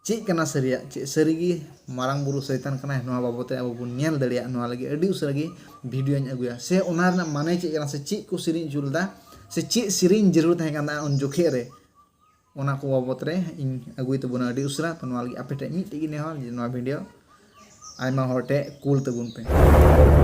check कना सरिया चे सरिगी मारांग बुरु सैतान कना नोआ बाबते अब बुन नेल दड़िया नोआ लगी अडी उसरगी वीडियो अगुया से ओना रना माने चेक कना से चेक को सिरिन जुलदा से चेक सिरिन जरूर तहे कना उन जोखे रे ओना को बाबत रे इन अगुई तबुना अडी उसरा तो नोआ लगी आपेटे मिट गी नेहर जे नोआ वीडियो आयमा हरटे कूल तबुन पे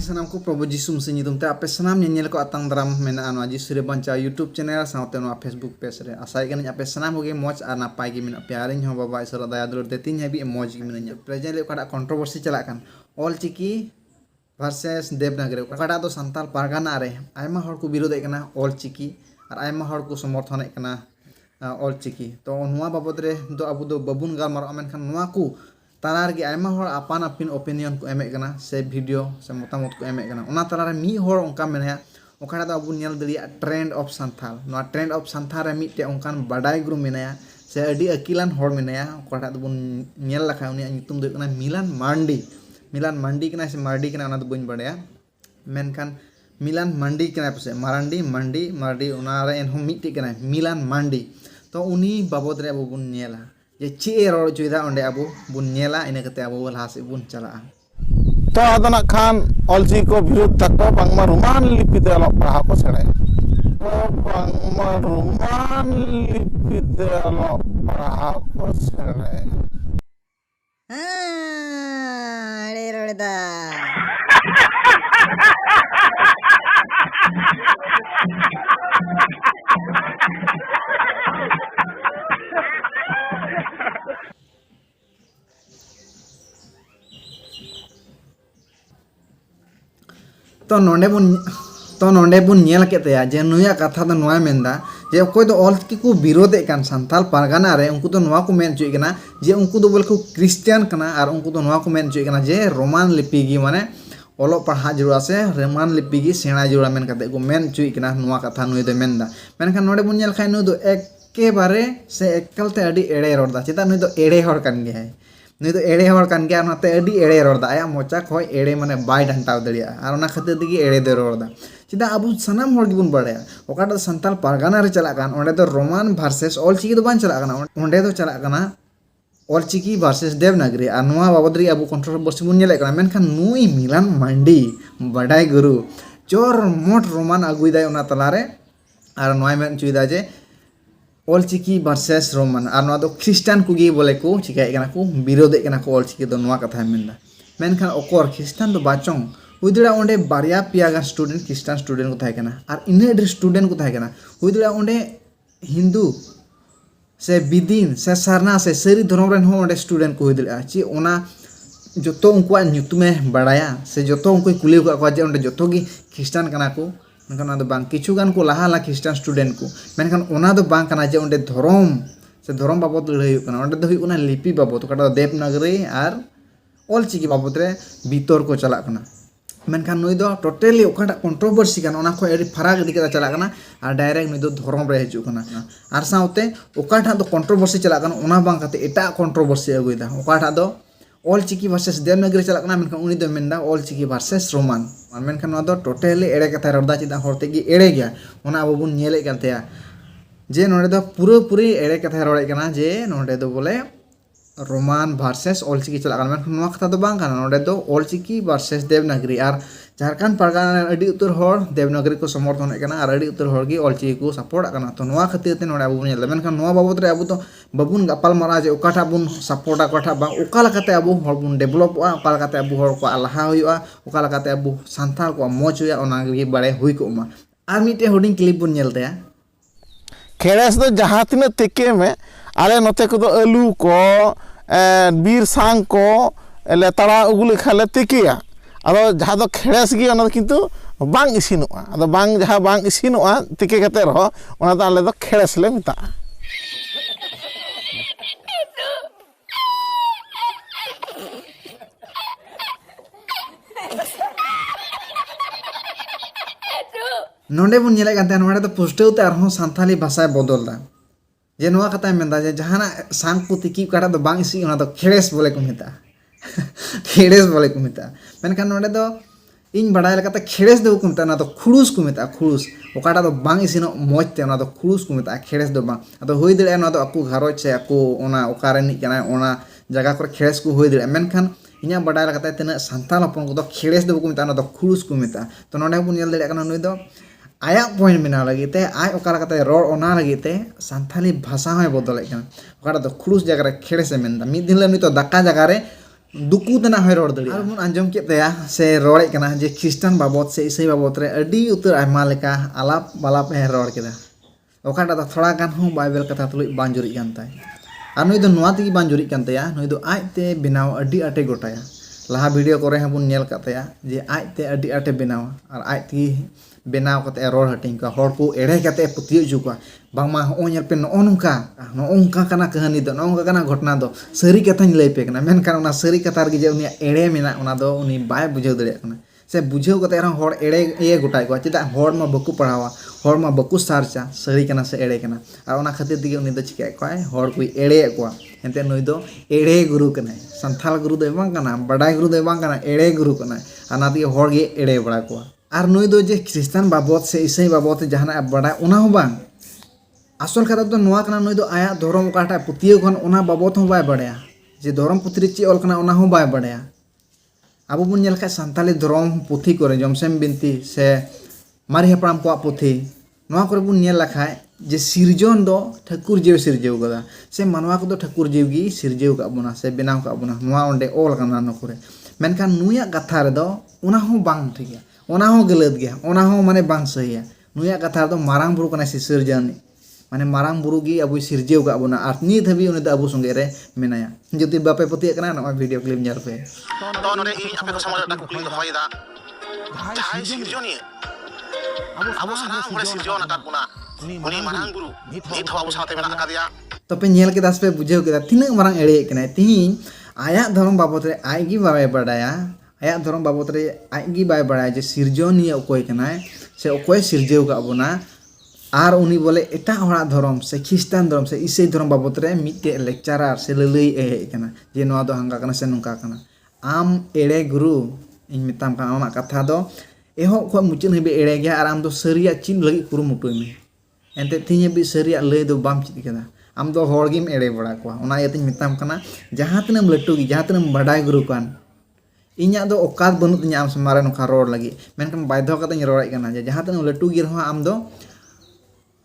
सनाम को प्रभु जीसु मसीह निदुम ते आपे सनाम नेल को अतंग दराम मेना अनवा जीसु रे बंचा यूट्यूब चैनल साउते नो फेसबुक पेज रे आसाय कनी आपे सनाम होगे मौज आ नापाय गे मिना प्यारे हो बाबा ईश्वर दया दुलर ते तीन हबी मौज गे मिना प्रेजेंट ओकाडा कंट्रोवर्सी चला कान ऑल चिकी वर्सेस देवनागरी ओकाडा दो संताल पारगाना रे आयमा हर को विरोध एकना ऑल चिकी और आयमा हर को समर्थन एकना ऑल चिकी तो नुवा बाबत रे दो अबु दो बबुन गालमार मेनखान नुवा को तालार गे आयमा हर आपान आपिन ओपिनियन को एमे कना से वीडियो से मतामत को एमे कना ओना तालार मी हर ओंका मेना ओखाडा दो अबु नेल दलिया ट्रेंड ऑफ संथाल नो ट्रेंड ऑफ संथाल रे मिटे ओंकान बाडाय ग्रुप मेनाया से अडी अकिलान हर मेनाया ओखाडा दो बुन नेल लखा उनी नितुम दो कना मिलान मांडी कना से मार्डी कना ओना दो बइन बाडया मेनखान मिलान मांडी कना पसे मारडी ओना रे एनहो मिटे कना मिलान मांडी तो उनी बाबत रे अबु बुन नेला ये चे रोड चुदा ओंडे अबु बुन नेला इना कते अबु लहा से बुन चला तो आदना खान ऑलजी को विरोध तक बांगमा रोमान लिपि दे अलग पढ़ा को छड़े बांगमा रोमान लिपि दे अलग पढ़ा को छड़े अरे रोडदा तो नोंडे बुन नेल केतेया जे नुया कथा दो नोया मेंदा जे अकोय दो ऑल की को विरोध कान संथाल पारगाना रे उनको तो नोवा को मेन चुई कना जे उनको दो बोल को क्रिश्चियन कना और उनको तो नोवा को मेन चुई कना जे रोमान लिपि गी माने ओलो पढ़ा जुड़ा से रोमान लिपि गी सेना जुड़ा मेन कते को मेन चुई कना नोवा कथा नुय दो मेंदा मेनखान नोडे बुन नेल खाय नु दो एके बारे से एकलते अडी एड़े रोडदा चेता नुय दो एड़े हर कान गे है नुई तो एड़े हर कान गया नाते अडी एड़े रोडदा आया मोचा खय एड़े माने बाय डंटाव दड़िया और ओना खातिर दिगी एड़े दे रोडदा चिदा अबु सनाम हर गिबुन बाड़ाया ओकाटा संताल पारगाना रे चला कान ओंडे तो रोमान वर्सेस ऑल चिकी दो बान चला काना ओंडे तो चला काना ऑल चिकी वर्सेस देवनागरी और नोआ बाबदरी अबु कंट्रोवर्सी बुन नेले काना मेनखान नुई मिलान मांडी बडाय गुरु चोर मोट रोमान अगुइदाय ओना तलारे और नोआ मेन चुइदा जे ऑल चिकी वर्सेस रोमान और नोआ दो ख्रिस्टान कुगी बोले को चिकाय कना को विरोध कना को ऑल चिकी दो नोआ कथा मेनदा मेनखान ओकर ख्रिस्टान दो बाचों हुईदड़ा ओंडे बारिया पिया गान स्टूडेंट ख्रिस्टान स्टूडेंट को थाय कना और इन्हे ढेर स्टूडेंट को थाय कना हुईदड़ा ओंडे हिंदू से बिदिन से सरना से सरी धर्म रेन हो ओंडे स्टूडेंट को हुईदड़ा ची ओना जतो उनकुआ न्युतुमे बाड़ाया से जतो उनको कुली को जे ओंडे जतो गी ख्रिस्टान कना को मेनखान ओना दो बांग किछु गान को लाहा ख्रिस्टान स्टूडेंट को मेनखान ओना दो बांग कना जे ओंडे धर्म से धर्म बाबत लड़ाई हुई कना ओंडे दो हुई कना लिपि बाबत ओकाटा देवनागरी और ऑल चिकी बाबत रे भीतर को चला कना मेनखान नुई दो टोटली ओकाटा कंट्रोवर्सी कान ओना खो एडी फराक इदी कता चला कना और डायरेक्ट नुई दो धर्म रे हिजु कना और साउते ओकाटा दो कंट्रोवर्सी चला कना ओना बांग कते एटा कंट्रोवर्सी अगुइदा ओकाटा दो ऑल चिकी वर्सेस देवनागरी चला कना मेनखान उनी दो मेनदा ऑल चिकी वर्सेस रोमान मेनखान नो दो टोटली एड़े कथा रडदा चिदा हरते गी एड़े गया ओना अब बुन नेले कानतेया जे नोडे दो पूरी एड़े कथा रडे कना जे नोडे दो बोले रोमान वर्सेस ऑल चिकी चला कना मेनखान नो कथा दो बांग कना नोडे दो ऑल चिकी वर्सेस देवनागरी और झारखंड पारगाना अडी उतर हर देवनागरी को समर्थन कना और अडी उतर हर गी ऑल चिकी को सपोर्ट कना तो नो खातिर ते नोडे अब बुन नेल मेनखान नो बाबत रे अब तो बाबुन गपाल मारा जे ओकाटा बुन सपोर्ट ओकाटा बा ओका लकाते अब हर बुन डेवलप ओका लकाते अब हर को लहा हुआ ओका लकाते अब संथाल को मौज हुआ ओना गे बाड़े हुई को मा और मिटे होडिंग क्लिप बुन नेलते खेड़ेस दो जहाँ तिना तेके में आले नोते को दो आलू को बीर सांग को ले तड़ा उगुले खाले तेकेया अदो जहाँ दो खेड़ेस गी ओना किंतु बांग इसिनोआ अदो बांग जहाँ बांग इसिनोआ तेके कते रहो ओना दो आले दो खेड़ेस ले मिता नोंडे बन नेले कान नोंडे तो पुष्टौ ते आरहों सान्थाली भाषा बदल दा जे नोआ कथा मेंदा जे जहाना सांग को तिकी काटा दो बांग इसी ओना दो खेड़ेस बोले को मेता खेड़ेस बोले को मेता मेनखान नोंडे दो इन बड़ाय लकाते खेड़ेस दो को मेता ना तो खुड़ुस को मेता खुड़ुस ओकाटा दो बांग इसिनो मौज ते ओना दो खुड़ुस को मेता खेड़ेस दो बांग अदो होई दड़े ना दो अकु घारोज से अकु ओना ओकारे नि कना ओना जगह को खेड़ेस को होई दड़े मेनखान इना बड़ाय लकाते तेना सांताल हपन को दो खेड़ेस दो को मेता ना दो खुड़ुस को मेता तो नोंडे बन नेल दड़े कना नुई दो आया पॉइंट मेना लगी ते आय ओकारा कते रोड ओना लगी ते सान्थाली भाषा होय बदले कना ओकारा दो खुड़ुस जगह रे खेड़े से मेनदा मिद दिन नी तो दाका जगह रे दुकु तना होय रोड दड़ी आर मन आंजम के तया से रोड़े कना जे ख्रिस्टान बाबत से ईसाई बाबत रे अडी उतर आयमा लेका आलाप बालाप हे रोड केदा ओकाटा दो थोड़ा गान हो बाइबल कथा तुलुई बांजुरी कान ताय आर नुई दो नोआ तिगी बांजुरी कान तया नुई दो आयते बेनाव अडी आटे गोटाया लाहा वीडियो करे हबुन नेल कातया जे आयते अडी आटे बेनाव आर आयती बेनाव कते रोड हटिंग का हर को एड़े कते पुतियो जुका बांगमा हो नेल पे नोंका कना कहानी दो नोंका कना घटना दो सरी कथाñ लई पे कना मेनखान ओना सरी कथा रे जे उनी एड़े मेना ओना दो उनी बाय बुझाव दड़े कना से बुझाव कते रह हर एड़े ए गोटाय को चेदा हर मा बकु पढ़ावा हर मा बकु सारचा सरी कना से एड़े कना आर ओना खातिर दिगे उनी दो चिका कोय हर कोई एड़े को एंते नई दो एड़े गुरु कना संथाल गुरु दो बांग कना बडाय गुरु दो बांग कना एड़े गुरु कना आना दिगे हर गे एड़े बड़ा को आर नुई दो जे ख्रिस्टान बाबत से ईसाई बाबत जहाना बड़ा उना हो बांग आसल कथा तो नुआ कना नुई दो आया धर्म काटा पुतियो खन उना बाबत हो बाय बड़ाया जे धर्म पुत्री चे ऑल कना उना हो बाय बड़ाया आबो बुन नेल खा सान्ताली धर्म पुथी करे जमसेम बिनती से मारी हपराम को पुथी नुआ करे बुन नेल लखाय जे सिरजन दो ठाकुर जीव सिरजेव गदा से मानवा को दो ठाकुर जीव गी सिरजेव का बुना से बेनाव का बुना नुआ ओंडे ऑल कना न करे मेनखान नुया कथा रे दो उना हो बांग ठीक है ओना हो गलत गया ओना हो माने बांग सही है नुया कथा दो मारांग बुरु कना सिरजन माने मारांग बुरु गी अबु सिरजेव का बुना आर नी धबी उनी द अबु संगे रे मेनाया जति बापे पति कना न वीडियो क्लिप ᱧᱮᱞ पे तो नोरे इ आपे को समाज दा कुकली होयदा जहाय सिरजनी अबु सना मोरे सिरजन अकात बुना उनी मारांग बुरु नित हो अबु साथे मेना अकादिया तो पे नेल केदास पे बुझेव केदा तिना मारांग एड़े कना तिहिन आया धर्म बाबत रे आइगी बाय बडाया आया धर्म बाबत रे आइगी बाय बडाया जे सिरजनी ओकोय कनाय से ओकोय सिरजेव का बुना आर उनी बोले एटा हड़ा धर्म से ख्रिस्टान धर्म से ईसाई धर्म बाबत रे मिटे लेक्चरार से ललई ए कना जे नोआ दो हंगा कना से नुका कना आम एड़े गुरु इन मिताम का आमा कथा दो एहो को मुचिन हेबे एड़े गया आर आम दो सरिया चिन लगी कुरु मुटुय में एंते तिnye बि सरिया लई दो बाम चित कदा आम दो हर गिम एड़े बड़ा को ओना यतिन मिताम कना जहां तनम लट्टू गी जहां तनम बडाय गुरु कान इन्या दो औकात बनु तिnya आम समारे नोखा रोड लगी मेनकन बाध्य कते रोड़ाय कना जे जहां तनम लट्टू गी रहो आम दो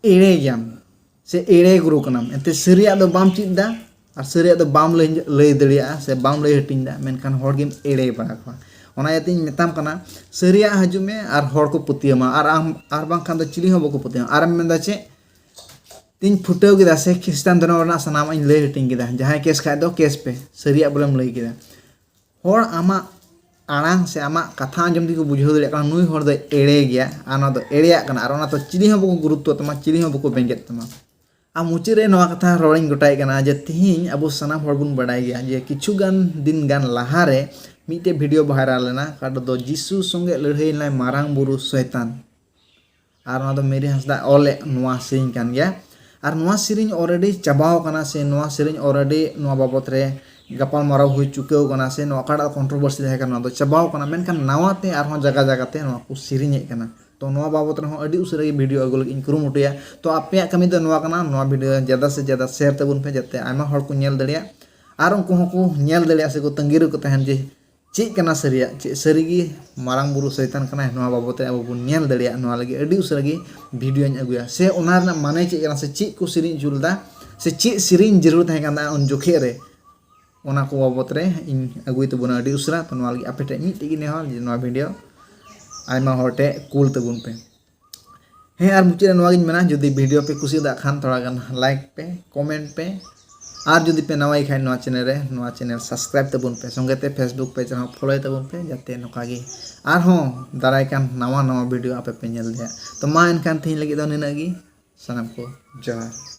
एड़े जाम से एड़े गुरु कनाम एते सरिया दो बाम चिदा और सरिया दो बाम लई दड़िया से बाम लई हटिंग दा मेनखान हर गिम एड़े बड़ा को ओना यतिन मिताम कना सरिया हजु में और हर को पुतियमा और आम आर बांग खान दो चिली हो बको पुतियमा आर मेंदा चे तीन फुटाव गिदा से ख्रिस्टान धर्म रना सनाम इन लई हटिंग गिदा जहां केस खाय दो केस पे सरिया बोलेम लई गिदा हर आमा आड़ांग से आमा कथा आंजम दी को बुझाव दड़े कना नुई हर दो एड़े गया आना दो एड़ेया कना आर ओना तो चिली हो बको गुरुत्व तमा चिली हो बको बेंगेत तमा आ मुचे रे नोआ कथा रोड़िंग गोटाय कना जे तिहिन अबो सनाम हर बुन बडाय गया जे किछु गान दिन गान लाहा रे मिटे वीडियो वायरल लेना काडो दो जिसु संगे लड़ाई लाय मारांग बुरु शैतान आर ओना दो मेरी हंसदा ओले नोआ सेरिंग कान गया आर नोआ सेरिंग ऑलरेडी चाबाव कना से नोआ सेरिंग ऑलरेडी नोआ बाबत रे गपाल माराव हुई चुकाव कना से नोआ काडा कंट्रोवर्सी रहे कना दो चाबाव कना मेनखान नावाते आर हो जगह जगह ते नोआ को सेरिंग हे कना तो नोआ बाबत रे हो अडी उसरे वीडियो अगुल इन कुरुमुटिया तो आपे कमी दो नोआ कना नोआ वीडियो ज्यादा से ज्यादा शेयर तबुन पे जते आयमा हर को नेल दड़िया आर उनको हो नेल दड़िया से को तंगीर को तहन जे चेक कना सरिया चे सरीगी मारांग बुरु शैतान कना नोआ बाबत अब बुन नेल दड़िया नोआ लगी अडी उसरे वीडियो इन अगुया से ओना रे माने चे कना से चेक को सेरिंग जुलदा से चेक सेरिंग जरूर तहे कना उन जोखे रे ओना को बाबत रे इन अगुई तबुन अडी उसरा तो नोआ लगी आपेटे मिटे गी नेहर जे नोआ वीडियो आयमा हरटे कूल तबुन पे हे आर मुचे नोआ गिन मेना जदि वीडियो पे कुसी दा खान थोड़ा गान लाइक पे कमेंट पे आर जदि पे नवाई खाय नोआ चैनल सब्सक्राइब तबुन पे संगेते फेसबुक पेज रे फॉलो तबुन पे जाते नोकागी आर हो दाराय कान नवा वीडियो आपे पे नेल दे तो मा एनखान थिन लगी दो निना गी सनम को जय